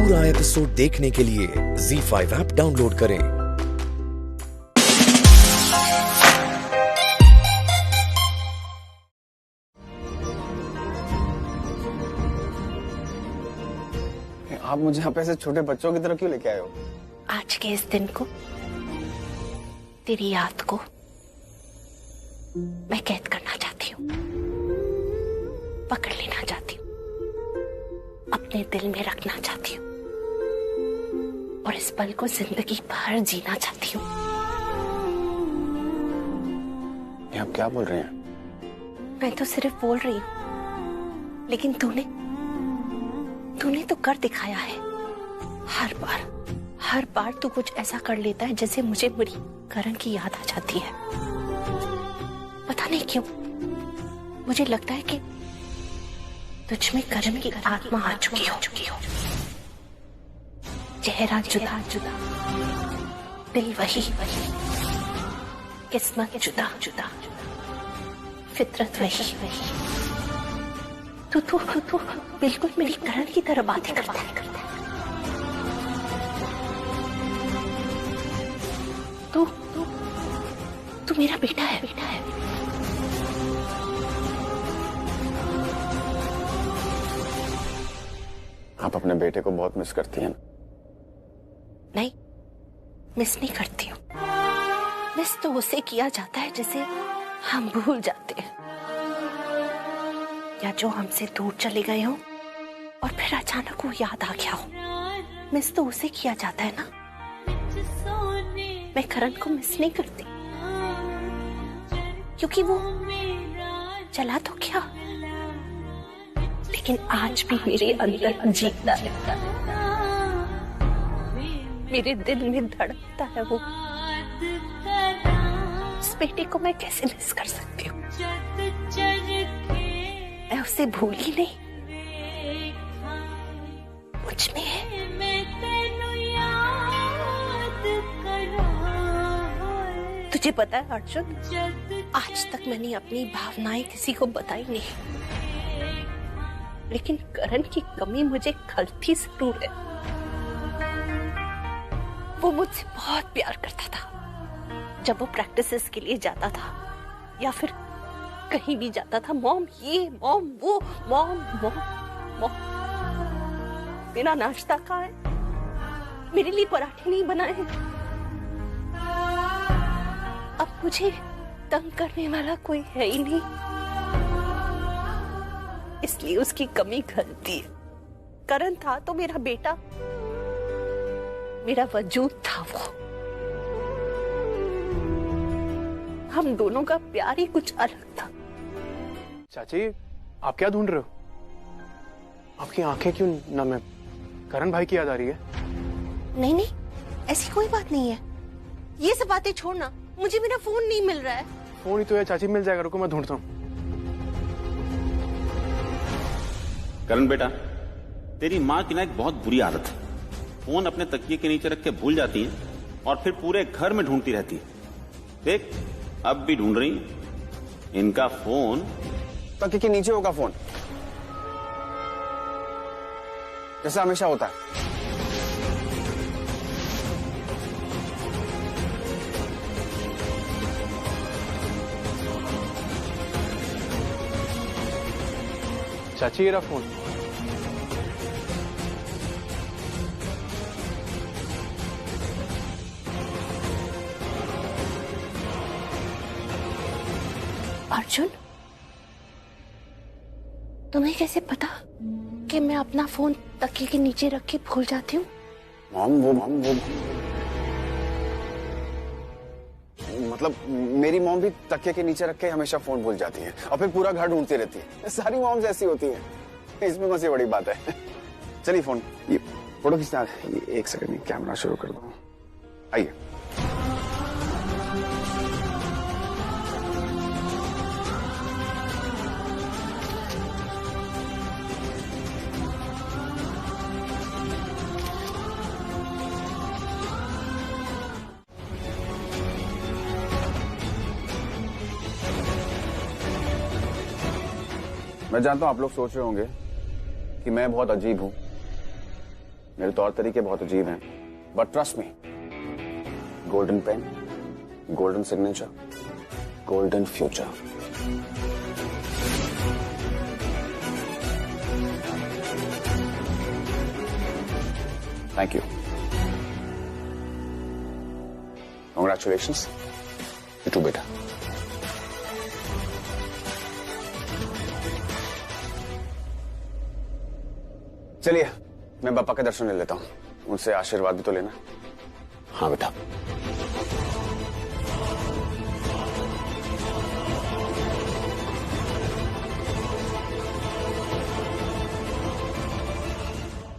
पूरा एपिसोड देखने के लिए ZEE5 ऐप डाउनलोड करें। आप मुझे यहाँ पे ऐसे छोटे बच्चों की तरह क्यों लेके आए हो? आज के इस दिन को, तेरी याद को मैं कैद करना चाहती हूँ, पकड़ लेना चाहती हूँ, अपने दिल में रखना चाहती हूँ और इस पल को जिंदगी भर जीना चाहती हूँ। ये आप क्या बोल रहे हैं? मैं तो सिर्फ बोल रही हूँ, लेकिन तूने तो कर दिखाया है। हर बार तू कुछ ऐसा कर लेता है जैसे मुझे मेरी करण की याद आ जाती है। पता नहीं क्यों मुझे लगता है कि तुझ में करण की आत्मा आ चुकी हो। चेहरा जुदा, दिल वही, किस्मत जुदा, फितरत वही। तू बिल्कुल मेरी करण की तरह बातें करता है। तू मेरा बेटा है। आप अपने बेटे को बहुत मिस करती हैं? नहीं, मिस नहीं करती हूँ। मिस तो उसे किया जाता है जिसे हम भूल जाते हैं, या जो हमसे दूर चले गए हो और फिर अचानक वो याद आ गया हो। मिस तो उसे किया जाता है ना। मैं करण को मिस नहीं करती, क्योंकि वो चला तो क्या, लेकिन आज भी मेरे अंदर जीता है, मेरे दिल में धड़कता है वो। उस बेटे को मैं कैसे मिस कर सकती हूँ? मैं उसे भूली नहीं, मुझ में है। तुझे पता है अर्जुन, आज तक मैंने अपनी भावनाएं किसी को बताई नहीं, लेकिन करण की कमी मुझे खलती जरूर है। वो मुझसे बहुत प्यार करता था। जब वो प्रैक्टिसेस के लिए जाता था या फिर कहीं भी जाता था, मॉम ये, मॉम वो, मॉम। मेरा नाश्ता कहाँ है? मेरे लिए पराठे नहीं बनाए हैं। अब मुझे तंग करने वाला कोई है ही नहीं, इसलिए उसकी कमी खलती है। करण था तो मेरा बेटा, मेरा वजूद था वो। हम दोनों का प्यार ही कुछ अलग था। चाची, आप क्या ढूंढ रहे हो? आपकी आंखें क्यों नम है? करण भाई की याद आ रही है? नहीं, ऐसी कोई बात नहीं है। ये सब बातें छोड़ना, मुझे मेरा फोन नहीं मिल रहा है। फोन ही तो है चाची, मिल जाएगा, रुको मैं ढूंढता हूँ। करण बेटा, तेरी माँ की ना एक बहुत बुरी आदत है। फोन अपने तकिए के नीचे रख के भूल जाती है और फिर पूरे घर में ढूंढती रहती है। देख, अब भी ढूंढ रही है। इनका फोन तकिए के नीचे होगा फोन, जैसा हमेशा होता है। चाची, ये रहा फोन। अर्जुन, तुम्हें कैसे पता कि मैं अपना फोन तकिए के नीचे रख के भूल जाती हूँ? मॉम वो मतलब मेरी मॉम भी तकिए के नीचे रख के हमेशा फोन भूल जाती है और फिर पूरा घर ढूंढती रहती है। सारी मॉम्स ऐसी होती हैं, इसमें कौन सी बड़ी बात है? चलिए फोन, ये फोटो खींचना है। एक सेकंड में कैमरा शुरू कर दो। आइए। मैं जानता हूं आप लोग सोच रहे होंगे कि मैं बहुत अजीब हूं, मेरे तौर तरीके बहुत अजीब हैं, but trust me, golden pen, golden signature, golden future. Thank you, congratulations, you too बेटा। चलिए मैं पापा के दर्शन ले लेता हूँ, उनसे आशीर्वाद भी तो लेना। हाँ बेटा।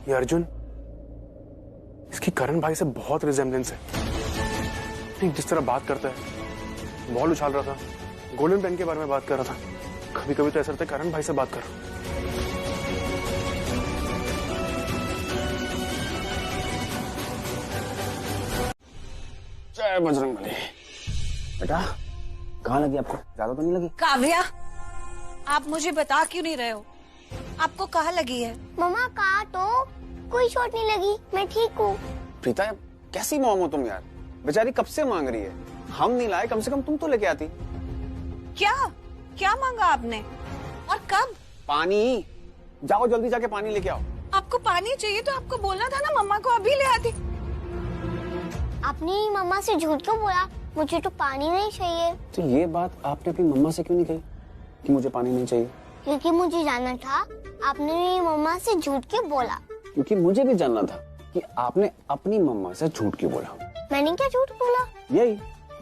ये अर्जुन, इसकी करण भाई से बहुत रिजेम्बलेंस है। नहीं, जिस तरह बात करता है, बॉल उछाल रहा था, गोल्डन पेन के बारे में बात कर रहा था, कभी कभी तो ऐसा लगता है करण भाई से बात कर रहा हूं। जय बजरंगबली। बेटा कहाँ लगी आपको? ज्यादा तो नहीं लगी? काव्या, आप मुझे बता क्यों नहीं रहे हो? आपको कहाँ लगी है? मम्मा कहा तो कोई चोट नहीं लगी, मैं ठीक हूँ। प्रीता कैसी मॉम हो तुम यार, बेचारी कब से मांग रही है, हम नहीं लाए, कम से कम तुम तो लेके आती। क्या क्या मांगा आपने और कब? पानी, जाओ जल्दी जाके पानी लेके आओ। आपको पानी चाहिए तो आपको बोलना था ना, मम्मा को अभी ले आती। आपने मम्मा से झूठ क्यों बोला? मुझे तो पानी नहीं चाहिए। तो ये बात आपने अपनी मम्मा से क्यों नहीं कही कि मुझे पानी नहीं चाहिए? क्योंकि मुझे जानना था आपने मेरी मम्मा से झूठ क्यों बोला। क्योंकि मुझे भी जानना था कि आपने अपनी मम्मा से झूठ क्यों बोला। मैंने क्या झूठ बोला? यही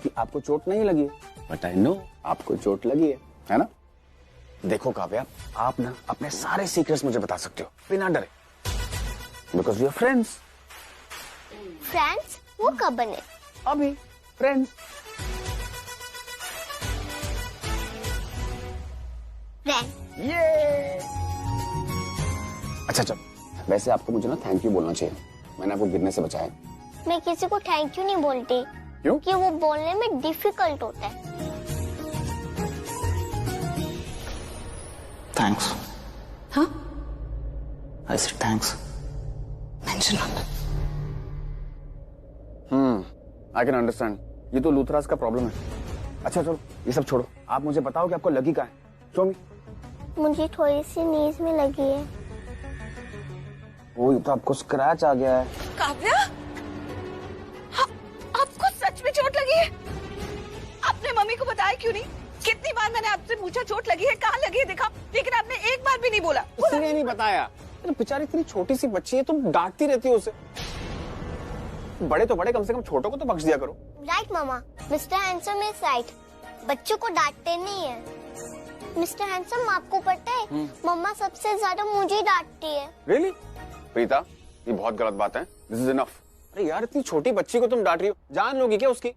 कि आपको चोट नहीं लगी, बट आई नो आपको चोट लगी है ना? देखो काव्या, आप ना अपने सारे सीक्रेट्स मुझे बता सकते हो बिना डरे, because we are friends. Friends? वो कब बने? अभी फ्रेंड्स। ये अच्छा चल, वैसे आपको मुझे ना थैंक यू बोलना चाहिए, मैंने आपको गिरने से बचाया। मैं किसी को थैंक यू नहीं बोलती। क्यों? कि वो बोलने में डिफिकल्ट होता है। थैंक्स। हाँ? I said thanks. Mention on that. I can understand, ये तो लूथरास का प्रॉब्लम है। अच्छा चलो ये सब छोड़ो, आप मुझे बताओ कि आपको लगी कहाँ है? शो मी। मुझे थोड़ी सी नीज में लगी है। वो तो आपको स्क्रैच आ गया है। काव्या, आपको सच में चोट लगी है? आपने मम्मी को बताया क्यों नहीं? कितनी बार मैंने आपसे पूछा चोट लगी है, कहाँ लगी है दिखा, लेकिन आपने एक बार भी नहीं बोला। इसलिए नहीं बताया, बेचारी इतनी छोटी सी बच्ची है, तुम डांटती रहती हो उसे। बड़े तो बड़े, कम से कम छोटों को तो बख्श दिया करो। Right mama, mister handsome is right. बच्चों को डांटते नहीं है। मिस्टर हैंडसम, आपको पता है मम्मा सबसे ज्यादा मुझे डांटती है। रियली? प्रीता ये बहुत गलत बात है, दिस इज इनफ। अरे यार इतनी छोटी बच्ची को तुम डांट रही हो, जान लोगी क्या उसकी?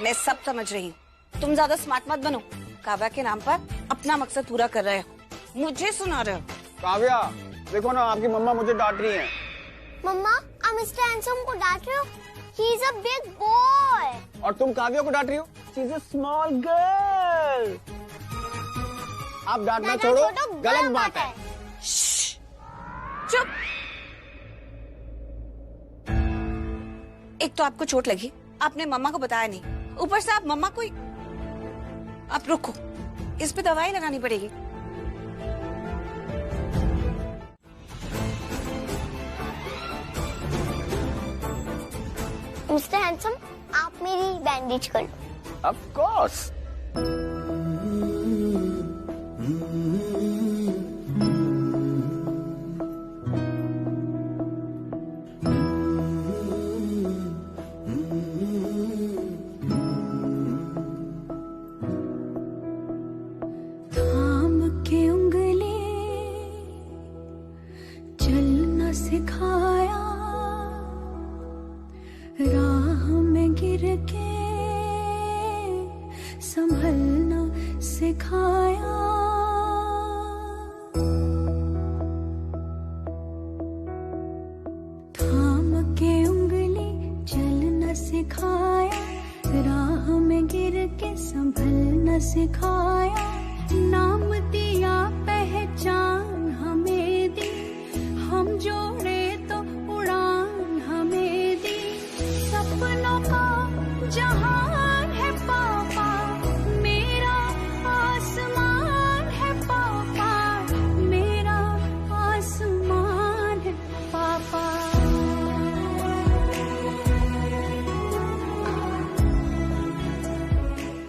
मैं सब समझ रही हूँ, तुम ज्यादा स्मार्ट मत बनो। काव्या के नाम पर अपना मकसद पूरा कर रहे हो, मुझे सुना रहे हो। काव्या देखो ना, आपकी मम्मा मुझे डांट रही है। मम्मा, आप मिस्टर हैंडसम को डांट रहे हो? He is a big boy. और तुम काव्या को डांट रही हो? She is a small girl. आप डांटना छोड़ो, गलत बात है। चुप। एक तो आपको चोट लगी, आपने मम्मा को बताया नहीं, ऊपर से आप मम्मा को ही। आप रुको, इस पे दवाई लगानी पड़ेगी। मिस्टर हैंडसम, आप मेरी बैंडेज कर लो। Of course. थाम के उंगली चलना सिखाया, राह में गिर के संभलना सिखाया। थाम के उंगली चलना सिखाया, राह में गिर के संभलना सिखाया। नाम दिया पहचान हमें दी, हम जोड़े तो उड़ान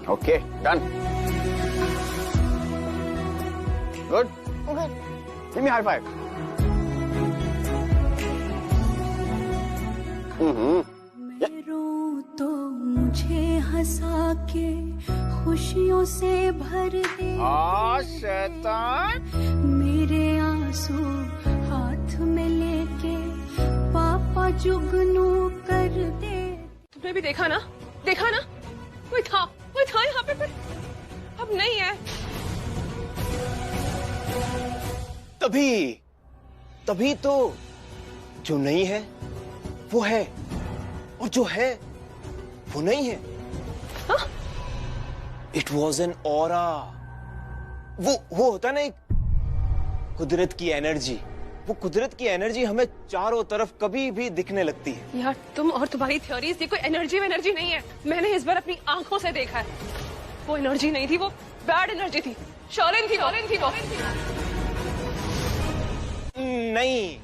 okay done good good. Give me high five. मैं रोऊं तो मुझे हंसा के खुशियों से भर दे, शैतान। मेरे आंसू हाथ में लेके पापा जुगनू कर दे। तुमने भी देखा ना कोई था यहाँ पे, पर अब नहीं है। तभी तो जो नहीं है वो है, और जो है वो नहीं है। It was an aura. वो होता ना एक कुदरत की एनर्जी। वो कुदरत की एनर्जी हमें चारों तरफ कभी भी दिखने लगती है। यार तुम और तुम्हारी थ्योरीज, ये कोई एनर्जी नहीं है। मैंने इस बार अपनी आंखों से देखा है। वो एनर्जी नहीं थी, वो बैड एनर्जी थी। शॉलिन थी वो। नहीं,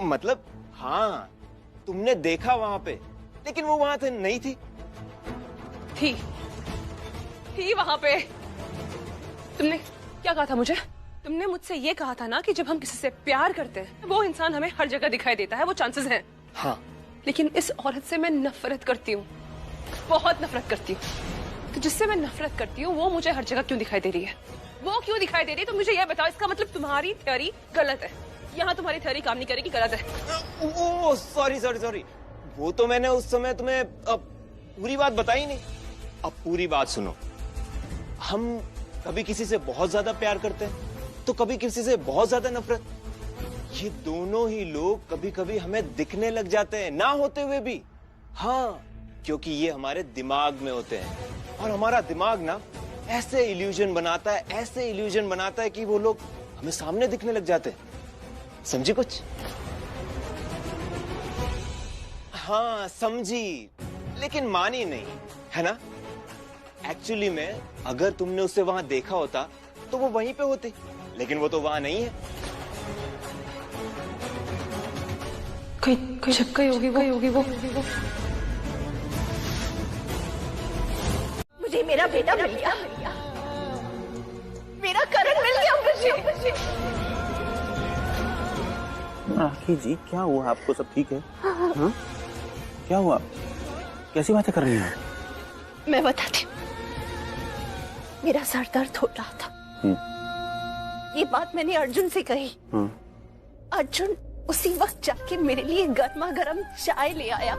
मतलब हाँ, तुमने देखा वहां पे, लेकिन वो वहां नहीं थी। थी वहां पे। तुमने क्या कहा था मुझे? तुमने मुझसे ये कहा था ना कि जब हम किसी से प्यार करते हैं वो इंसान हमें हर जगह दिखाई देता है, वो चांसेस हैं। हाँ, लेकिन इस औरत से मैं नफरत करती हूँ, बहुत नफरत करती हूँ। तो जिससे मैं नफरत करती हूँ वो मुझे हर जगह क्यों दिखाई दे रही है? वो क्यों दिखाई दे रही है? तो मुझे ये बताओ। इसका मतलब तुम्हारी थ्योरी गलत है। यहाँ तुम्हारी थ्योरी काम नहीं करेगी, गलत है। Oh sorry. वो तो मैंने उस समय तुम्हें पूरी बात बताई नहीं। अब पूरी बात सुनो। हम कभी किसी से बहुत ज्यादा प्यार करते हैं तो कभी किसी से बहुत ज्यादा नफरत। ये दोनों ही लोग कभी कभी हमें दिखने लग जाते हैं, ना होते हुए भी। हाँ, क्योंकि ये हमारे दिमाग में होते हैं, और हमारा दिमाग ना ऐसे इल्यूजन बनाता है कि वो लोग हमें सामने दिखने लग जाते हैं। समझी कुछ? हाँ समझी, लेकिन मानी नहीं, है ना? एक्चुअली में अगर तुमने उसे वहां देखा होता तो वो वहीं पे होती, लेकिन वो तो वहां नहीं है। कोई छप गई होगी वो। मुझे मेरा बेटा मिल गया, मेरा करण मिल गया मुझे। राखी जी क्या हुआ आपको? सब ठीक है? हाँ? क्या हुआ? कैसी बातें कर रही हैं? मैं बताती हूँ। मेरा सर दर्द हो रहा था। ये बात मैंने अर्जुन से कही। अर्जुन उसी वक्त जाके मेरे लिए गर्मा गर्म चाय ले आया।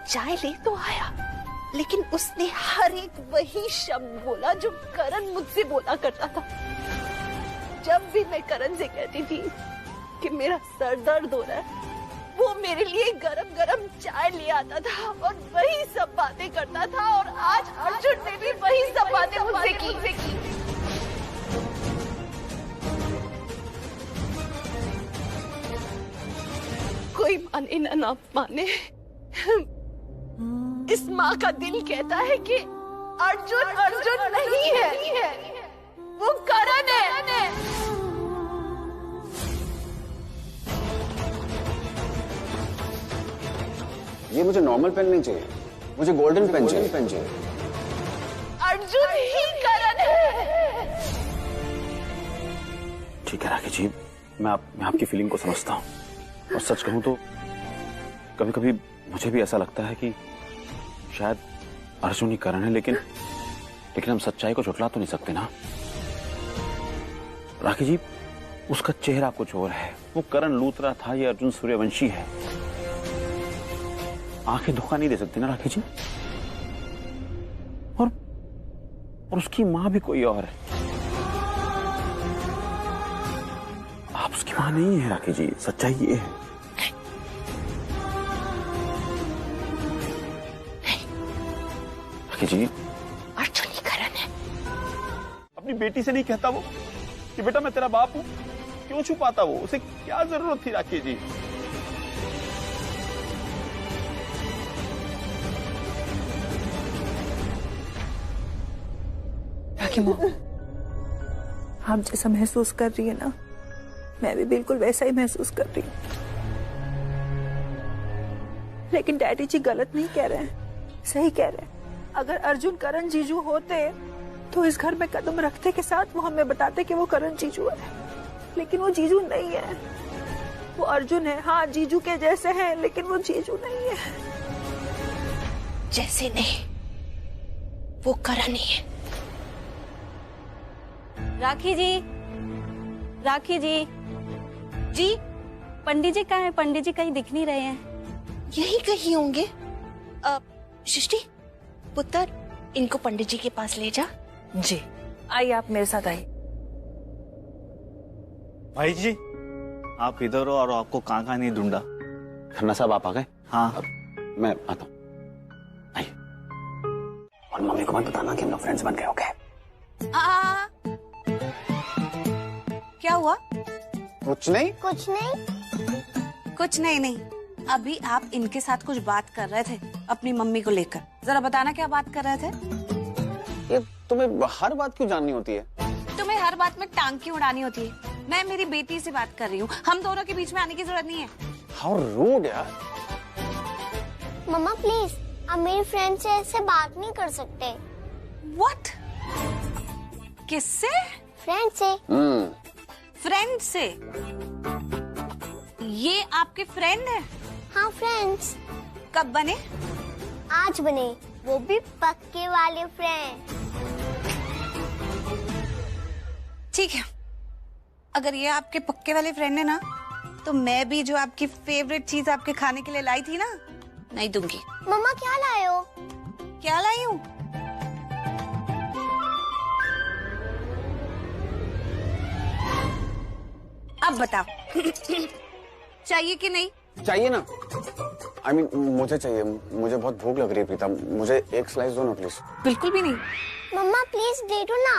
चाय ले तो आया, लेकिन उसने हर एक वही शब्द बोला जो करण मुझसे बोला करता था। जब भी मैं करण से कहती थी कि मेरा सर दर्द हो रहा है, वो मेरे लिए गरम गरम चाय ले आता था और वही सब बातें करता था। और आज अर्जुन ने भी वही सब बातें मुझसे की। कोई माने ना माने, इस माँ का दिल कहता है कि अर्जुन नहीं है, वो करण है। ये मुझे नॉर्मल पेन नहीं चाहिए, मुझे गोल्डन पेन चाहिए। अर्जुन ही करण है। ठीक है राखी जी, मैं आपकी फीलिंग को समझता हूँ, और सच कहूँ तो कभी कभी मुझे भी ऐसा लगता है कि शायद अर्जुन ही करण है, लेकिन हम सच्चाई को झुठला तो नहीं सकते ना। राखी जी, उसका चेहरा कुछ और है, वो करण लूथरा था, ये अर्जुन सूर्यवंशी है। आंखें धोखा नहीं दे सकती ना राखी जी। और उसकी मां भी कोई और है। आप उसकी मां नहीं है राखी जी, सच्चाई ये है। राखी जी, अर्जुन ही करण है। अपनी बेटी से नहीं कहता वो कि बेटा मैं तेरा बाप हूं? क्यों छुपाता वो? उसे क्या जरूरत थी राखी जी? आप जैसा महसूस कर रही है ना, मैं भी बिल्कुल वैसा ही महसूस कर रही हूँ। लेकिन डैडी जी गलत नहीं कह रहे हैं, सही कह रहे हैं। अगर अर्जुन करण जीजू होते तो इस घर में कदम रखते के साथ वो हमें बताते कि वो करण जीजू है, लेकिन वो जीजू नहीं है। वो अर्जुन है, हाँ जीजू के जैसे हैं, लेकिन वो जीजू नहीं है। जैसे नहीं, वो करण ही है। राखी जी, राखी जी, जी पंडित जी कहाँ हैं? पंडित जी कहीं दिख नहीं रहे हैं। यही कहीं होंगे। सृष्टि, पुत्र, इनको पंडित जी के पास ले जा। जी, आइए आप मेरे साथ आइए। भाई जी, आप इधर हो और आपको कहाँ नहीं ढूंढा। खन्ना साहब आप आ गए? हाँ, मैं आता हूँ। आइए। और मम्मी को मत बताना कि हम लोग फ्रेंड्स बन गए। ओके? क्या हुआ? कुछ नहीं। कुछ नहीं। कुछ नहीं। अभी आप इनके साथ कुछ बात कर रहे थे अपनी मम्मी को लेकर। जरा बताना क्या बात कर रहे थे? ये तुम्हें हर बात क्यों जाननी होती है? तुम्हें हर बात में टांग क्यों उड़ानी होती है? मैं मेरी बेटी से बात कर रही हूँ, हम दोनों के बीच में आने की जरूरत नहीं है। हाउ रूड यार। मम्मा प्लीज, आप मेरी फ्रेंड से ऐसे बात नहीं कर सकते। व्हाट? किससे? फ्रेंड से। फ्रेंड से? ये आपके फ्रेंड है? हाँ फ्रेंड्स। कब बने? आज बने, वो भी पक्के वाले फ्रेंड। ठीक है, अगर ये आपके पक्के वाले फ्रेंड है ना, तो मैं भी जो आपकी फेवरेट चीज आपके खाने के लिए लाई थी ना, नहीं दूंगी। मम्मा क्या लाए हो? क्या लाई हूँ? अब बताओ। चाहिए कि नहीं? चाहिए ना। I mean, मुझे चाहिए। मुझे बहुत भूख लग रही है प्रीता। मुझे एक स्लाइस दो ना प्लीज। बिल्कुल भी नहीं। मम्मा प्लीज दे दो ना,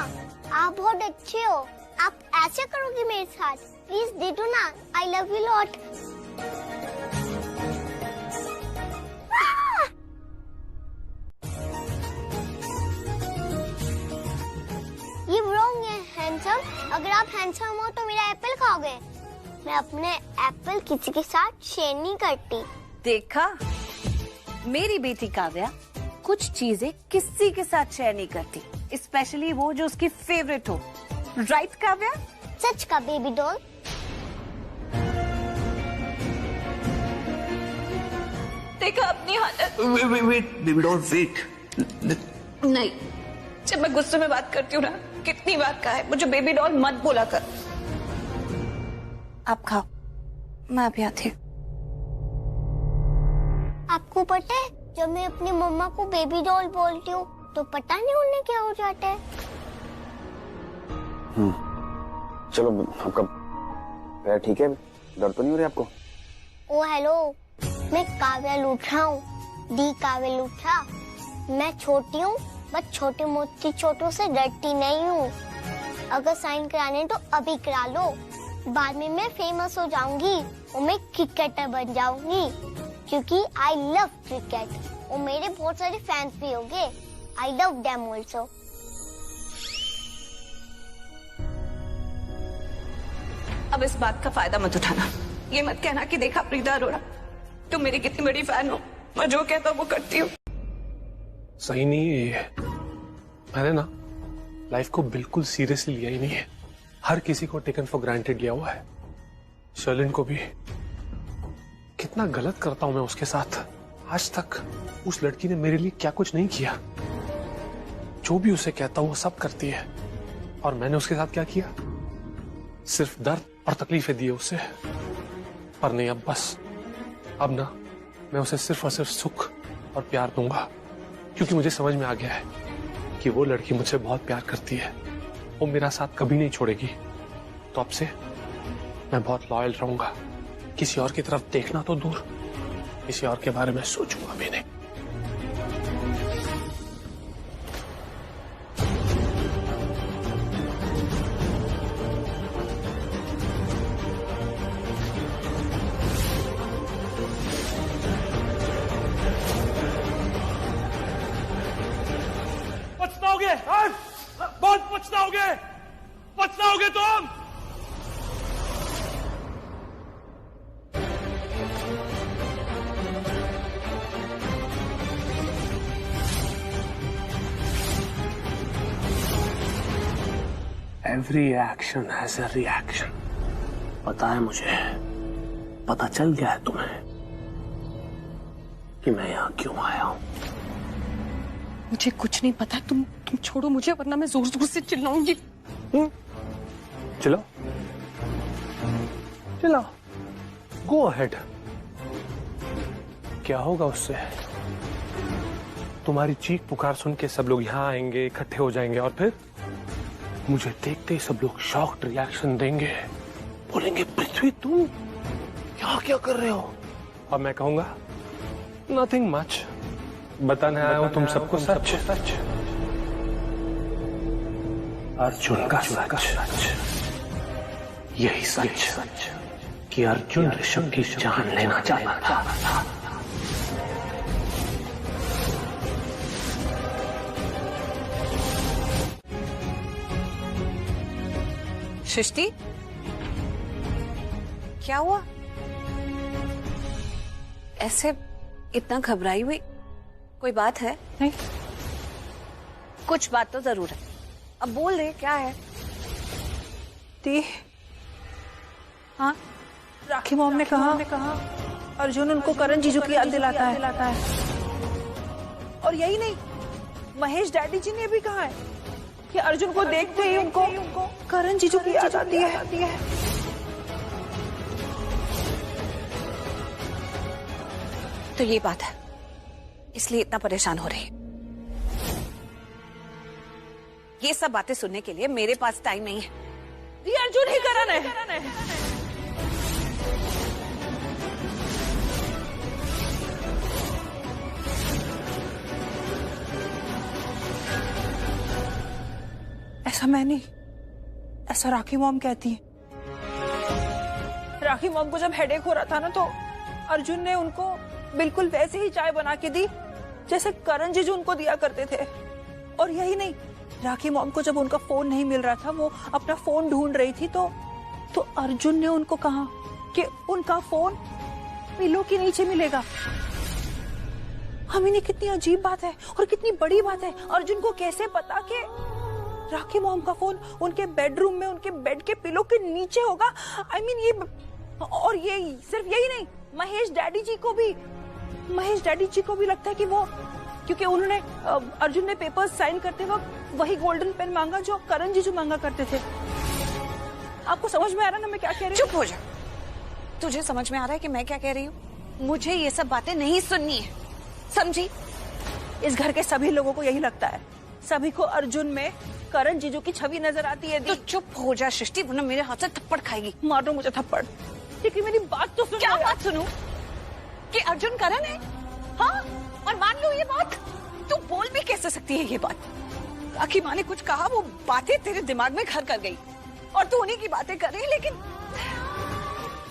आप बहुत अच्छे हो। आप ऐसे करोगे मेरे साथ? प्लीज दे दो ना, आई लव यू लॉट। ये रॉन्ग है हैंडसम। अगर आप हैंडसम हो तो मेरा एप्पल खाओगे। मैं अपने एप्पल किसी के साथ शेयर नहीं करती। देखा, मेरी बेटी काव्या कुछ चीजें किसी के साथ शेयर नहीं करती, स्पेशली वो जो उसकी फेवरेट हो। राइट काव्या? सच का बेबी डॉल। देखा अपनी हालत। Wait baby doll, wait. नहीं, जब मैं गुस्से में बात करती हूँ ना, कितनी बार कहा है मुझे बेबी डॉल मत बोला कर। आप खाओ, मैं अभी आती हूँ। आपको पता है, जब मैं अपनी मम्मा को बेबी डॉल बोलती हूँ तो पता नहीं उन्हें क्या हो जाता है। चलो, आपका पैर ठीक है? दर्द तो नहीं हो रही आपको? ओ हेलो, मैं काव्या लूठा हूँ, दी काव्या लूठा। मैं छोटी हूँ, बस छोटी मोटी चोटों से डरती नहीं हूँ। अगर साइन कराने तो अभी करा लो, बाद में मैं फेमस हो जाऊंगी और मैं क्रिकेटर बन जाऊंगी, क्योंकि आई लव क्रिकेट और मेरे बहुत सारे फैंस भी होंगे। I love them also. अब इस बात का फायदा मत उठाना। ये मत कहना कि देखा प्रीता अरोड़ा, तुम मेरी कितनी बड़ी फैन हो, मैं जो कहता हूँ वो करती हूँ। सही नहीं है ये। मैंने ना लाइफ को बिल्कुल सीरियसली लिया ही नहीं है। हर किसी को टेकन फॉर ग्रांटेड लिया हुआ है। शर्लिन को भी। कितना गलत करता हूं मैं उसके साथ। आज तक उस लड़की ने मेरे लिए क्या कुछ नहीं किया। जो भी उसे कहता हूं वो सब करती है, और मैंने उसके साथ क्या किया? सिर्फ दर्द और तकलीफें दी उसे। पर नहीं, अब बस, अब ना मैं उसे सिर्फ और सिर्फ सुख और प्यार दूंगा, क्योंकि मुझे समझ में आ गया है कि वो लड़की मुझसे बहुत प्यार करती है। वो मेरा साथ कभी नहीं छोड़ेगी। तो अब से मैं बहुत लॉयल रहूंगा। किसी और की तरफ देखना तो दूर, किसी और के बारे में सोचूंगा भी नहीं। पछताओगे, बहुत पछताओगे, पछताओगे तुम। Every action has a reaction. पता है मुझे, पता चल गया है तुम्हें कि मैं यहाँ क्यों आया हूँ। मुझे कुछ नहीं पता। तुम छोड़ो मुझे, वरना मैं जोर जोर से चिल्लाऊंगी। चलो चलो, गो अहेड। क्या होगा उससे? तुम्हारी चीख पुकार सुन के सब लोग यहाँ आएंगे, इकट्ठे हो जाएंगे, और फिर मुझे देखते ही सब लोग शॉक्ड रिएक्शन देंगे, बोलेंगे पृथ्वी तुम यहाँ क्या कर रहे हो? और मैं कहूंगा नथिंग मच, बताने आया हूं तुम सबको सच। अर्जुन का सच, यही सच कि अर्जुन ऋषभ की जान लेना चाहता था। सृष्टि, क्या हुआ? ऐसे इतना घबराई हुई? कोई बात है? नहीं। कुछ बात तो जरूर है, अब बोल दे क्या है। दी, हाँ, राखी मॉम ने कहा अर्जुन उनको करण जीजू की याद दिलाता है। और यही नहीं, महेश डैडी जी ने भी कहा है कि अर्जुन को देखते ही उनको करण जीजू की याद आती है। तो ये बात है, इसलिए इतना परेशान हो रही है। ये सब बातें सुनने के लिए मेरे पास टाइम नहीं है। ये अर्जुन ही करण है। ऐसा मैं नहीं, ऐसा राखी मॉम कहती है। राखी मॉम को जब हेडेक हो रहा था ना, तो अर्जुन ने उनको बिल्कुल वैसे ही चाय बना के दी जैसे करण जीजू उनको दिया करते थे। और यही नहीं, राखी मॉम को जब उनका फोन नहीं मिल रहा था, वो अपना फोन ढूंढ रही थी, तो अर्जुन ने उनको कहा कि उनका फोन पिलो के नीचे मिलेगा। हमें कितनी अजीब बात है और कितनी बड़ी बात है। अर्जुन को कैसे पता कि राखी मॉम का फोन उनके बेडरूम में, उनके बेड के पिलो के नीचे होगा? आई मीन ये, और ये सिर्फ यही नहीं, महेश डैडी जी को भी लगता है कि वो, क्योंकि उन्होंने अर्जुन ने पेपर्स साइन करते वक्त वही गोल्डन पेन मांगा जो करण जीजू मांगा करते थे। आपको समझ में आ रहा है ना मैं क्या कह रही हूँ? चुप हो जा। तुझे समझ में आ रहा है कि मैं क्या कह रही हूँ? मुझे ये सब बातें नहीं सुननी है, समझी? इस घर के सभी लोगों को यही लगता है। सभी को अर्जुन में करण जीजू की छवि नजर आती है। तो चुप हो जा सृष्टि, वरना मेरे हाथ से थप्पड़ खाएगी। मार दो मुझे थप्पड़। लेकिन मेरी बात तो सुनो। क्या बात सुनूं? कि अर्जुन करण है? हाँ, और मान लो ये बात, तू बोल भी कैसे सकती है ये बात? राखी माँ ने कुछ कहा, वो बातें तेरे दिमाग में घर कर गई और तू उन्हीं की बातें कर रही है, लेकिन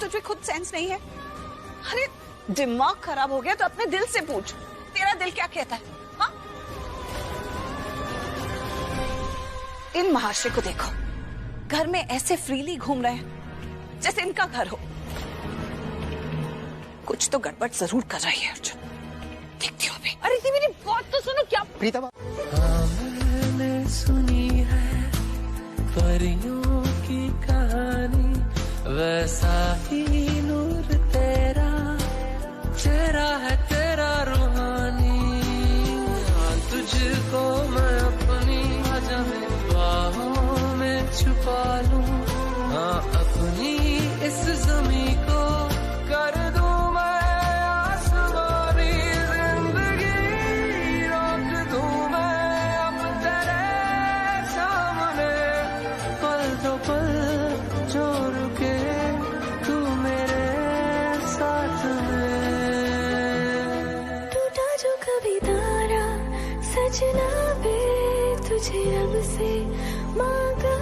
तुझे खुद सेंस नहीं है। अरे दिमाग खराब हो गया तो अपने दिल से पूछ, तेरा दिल क्या कहता है? हाँ? इन महाशय को देखो, घर में ऐसे फ्रीली घूम रहे हैं जैसे इनका घर हो। कुछ तो गड़बड़ जरूर कर रही है अर्जुन, देखती हो अभी। अरे दी, मेरी बात तो सुनो। क्या प्रीता? मैंने सुनी है परियों की कहानी, वैसा ही नूर तेरा, चेहरा है तेरा रूहानी। तुझको मैं अपनी बाहों में छुपा लूं, हाँ अपनी इस ज़मीं को कर दूं मैं आसमानी। जिंदगी रोक दूं मैं अब तेरे सामने, पल दो पल जो रुके तू मेरे साथ में। टूटा जो कभी तारा सजना बे, तुझे रब से मांगा,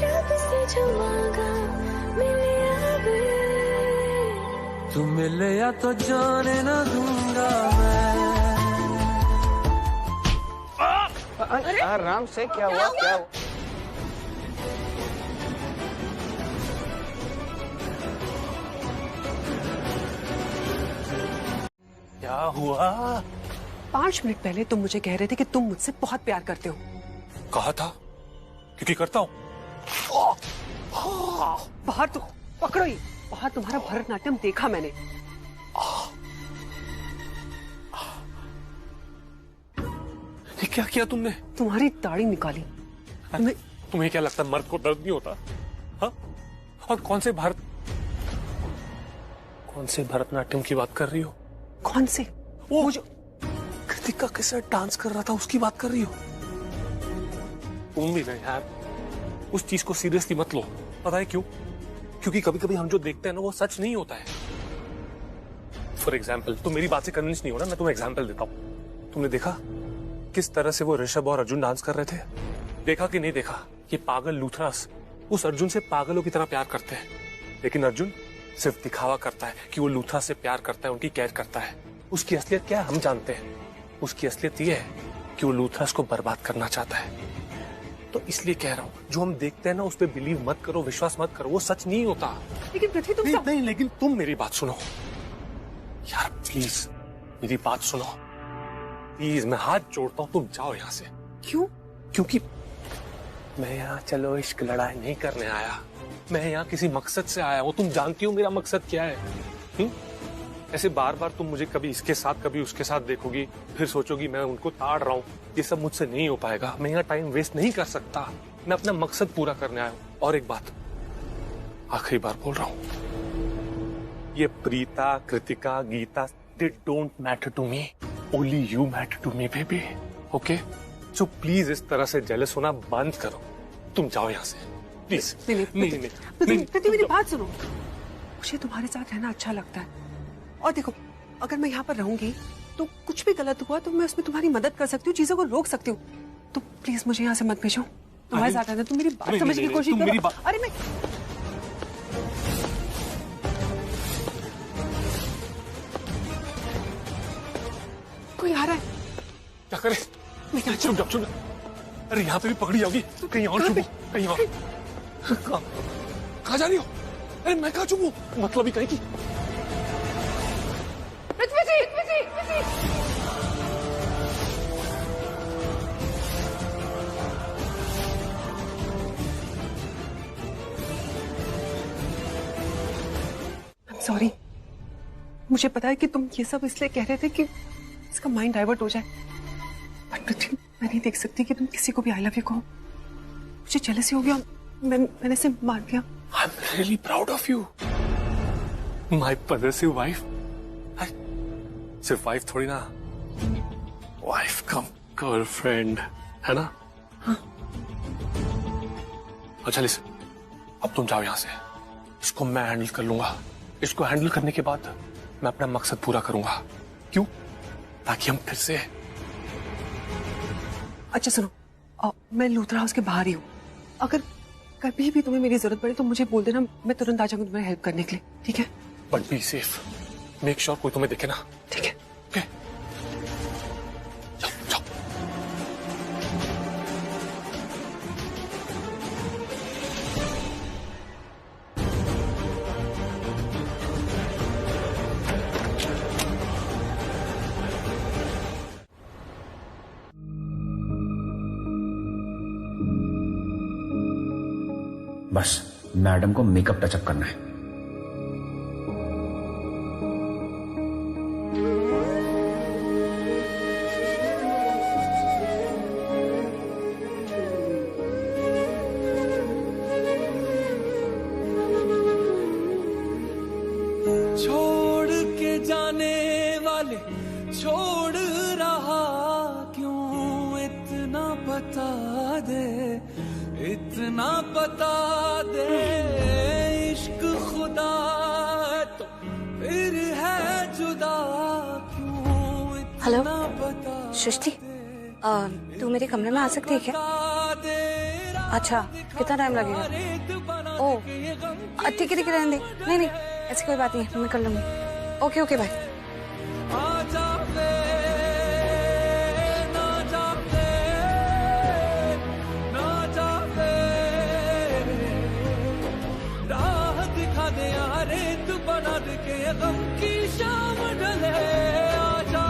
रब से जो मांगा मिले अब। तू मिले या तो जाने न दूंगा मैं। आराम से, क्या हुआ? क्या हुआ? क्या हुआ? 5 मिनट पहले तुम मुझे कह रहे थे कि तुम मुझसे बहुत प्यार करते हो। कहा था, क्योंकि करता हूं। बाहर तो पकड़ो ही, बाहर तुम्हारा भरतनाट्यम देखा मैंने। ये क्या किया तुमने? तुम्हारी दाढ़ी निकाली। तुम्हें क्या लगता है मर्द को दर्द नहीं होता? हाँ? और कौन से भरतनाट्यम की बात कर रही हो? कौन से? वो जो कृतिका के साथ डांस कर रहा था उसकी बात कर रही हो? तुम भी ना यार उस चीज को सीरियसली मत लो। पता है क्यों? क्योंकि कभी कभी हम जो देखते हैं ना वो सच नहीं होता है। फॉर एग्जाम्पल, तुम मेरी बात से कन्विंस नहीं हो ना, मैं तुम्हें एग्जाम्पल देता हूँ। तुमने देखा किस तरह से वो ऋषभ और अर्जुन डांस कर रहे थे? देखा कि नहीं देखा? ये पागल लूथरास उस अर्जुन से पागलों की तरह प्यार करते हैं, लेकिन अर्जुन सिर्फ दिखावा करता है कि वो लूथरास से प्यार करता है, उनकी केयर करता है। उसकी असलियत क्या है हम जानते हैं। उसकी असलियत ये है कि वो लूथरास को बर्बाद करना चाहता है। तो इसलिए कह रहा हूँ, जो हम देखते हैं ना उस पर बिलीव मत करो, विश्वास मत करो, वो सच नहीं होता। लेकिन पृथ्वी तुम नहीं, लेकिन तुम मेरी बात सुनो यार, प्लीज मेरी बात सुनो प्लीज। मैं हाथ जोड़ता हूँ, तुम जाओ यहाँ से। क्यों? क्योंकि मैं यहाँ चलो इश्क लड़ाई नहीं करने आया, मैं यहाँ किसी मकसद से आया हूँ। तुम जानती हो मेरा मकसद क्या है? ऐसे बार बार तुम मुझे कभी इसके साथ कभी उसके साथ देखोगी, फिर सोचोगी मैं उनको ताड़ रहा हूँ। ये सब मुझसे नहीं हो पाएगा। मैं यहाँ टाइम वेस्ट नहीं कर सकता। मैं अपना मकसद पूरा करने आया हूँ। और एक बात आखिरी बार बोल रहा हूँ, ये Preeta, Kritika, Geeta, they don't matter to me, only you matter to me baby, okay? So please इस तरह से जेलस होना बंद करो। तुम जाओ यहाँ से प्लीज। नहीं, मेरी बात सुनो। मुझे तुम्हारे साथ रहना अच्छा लगता है, और देखो अगर मैं यहाँ पर रहूंगी तो कुछ भी गलत हुआ तो मैं उसमें तुम्हारी मदद कर सकती हूँ, चीजों को रोक सकती हूँ। तो प्लीज मुझे यहाँ से मत भेजो। तुम्हारे साथ रहना, तुम मेरी बात समझने की कोशिश करो। अरे मैं कोई आ रहा है। क्या करे? चुप जाओ। अरे यहाँ पे भी पकड़ी जाओगी, कहीं और छुपो, कहीं और। कहाँ जा रही हो? अरे मैं कहाँ छुपू? मतलब ही कहीं की। सॉरी, मुझे पता है कि तुम ये सब इसलिए कह रहे थे कि इसका माइंड डाइवर्ट हो जाए, बट पृथ्वी मैं नहीं देख सकती कि तुम किसी को भी आई लव यू कहो। मुझे जेलसी हो गया, मैंने इसे मार दिया। I'm really proud of you, my possessive wife। सिर्फ वाइफ थोड़ी ना, वाइफ कम गर्लफ्रेंड है ना? हाँ। अच्छा लिसन, अब तुम जाओ यहाँ से। इसको मैं हैंडल कर लूंगा। इसको हैंडल करने के बाद मैं अपना मकसद पूरा करूंगा। क्यों? ताकि हम फिर से। अच्छा सुनो, मैं लूथरा हाउस के बाहर ही हूँ। अगर कभी भी तुम्हें मेरी जरूरत पड़े तो मुझे बोल देना, मैं तुरंत आ जाऊंगी तुम्हें हेल्प करने के लिए, ठीक है? But be safe, make sure कोई तुम्हें देखे ना। ठीक है। ओके, जाओ। बस मैडम को मेकअप टचअप करना है। छोड़ के जाने वाले छोड़ रहा क्यों, इतना बता दे, इतना बता दे। इश्क खुदा तो फिर है जुदा क्यों, हेलो इतना बता। सृष्टि, तू मेरे कमरे में आ सकती है क्या? अच्छा, कितना टाइम लगेगा? ओह ठीक है रहने दे। नहीं ऐसी कोई बात नहीं है, मैं कर लूंगी। Okay bye. बना दे के गम की शाम ढले, आजा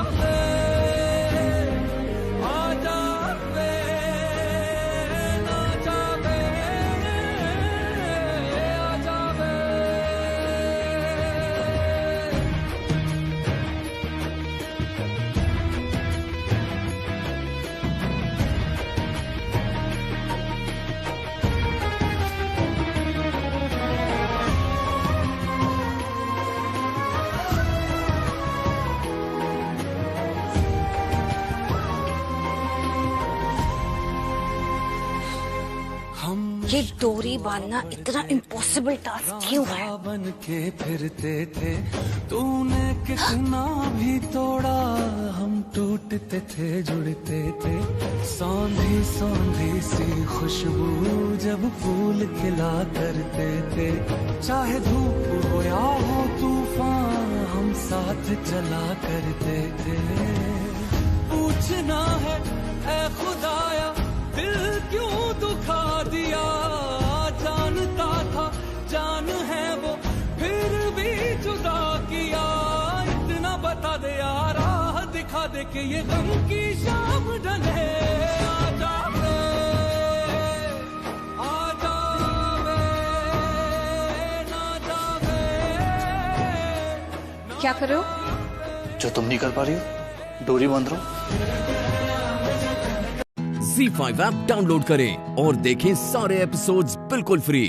ये डोरी बांधना इतना इम्पॉसिबल टास्क क्यों है? बन के फिरते थे, तूने कितना भी तोड़ा, हम टूटते थे जुड़ते थे। सौंधी सौंधी सी खुशबू जब फूल खिला करते थे, चाहे धूप हो या हो तूफान, हम साथ चला करते थे। पूछना है ऐ खुदाया, दिल क्यों दुखा दिया, जानता था जान है वो, फिर भी जुदा किया। इतना बता दे यार, राह दिखा दे कि ये गम की शाम ढले। आजा वे, आजा वे, ना जावे। क्या कर रहे हो? जो तुम नहीं कर पा रही हो, डोरी बांध रहा हूं। ZEE5 ऐप डाउनलोड करें और देखें सारे एपिसोड्स बिल्कुल फ्री।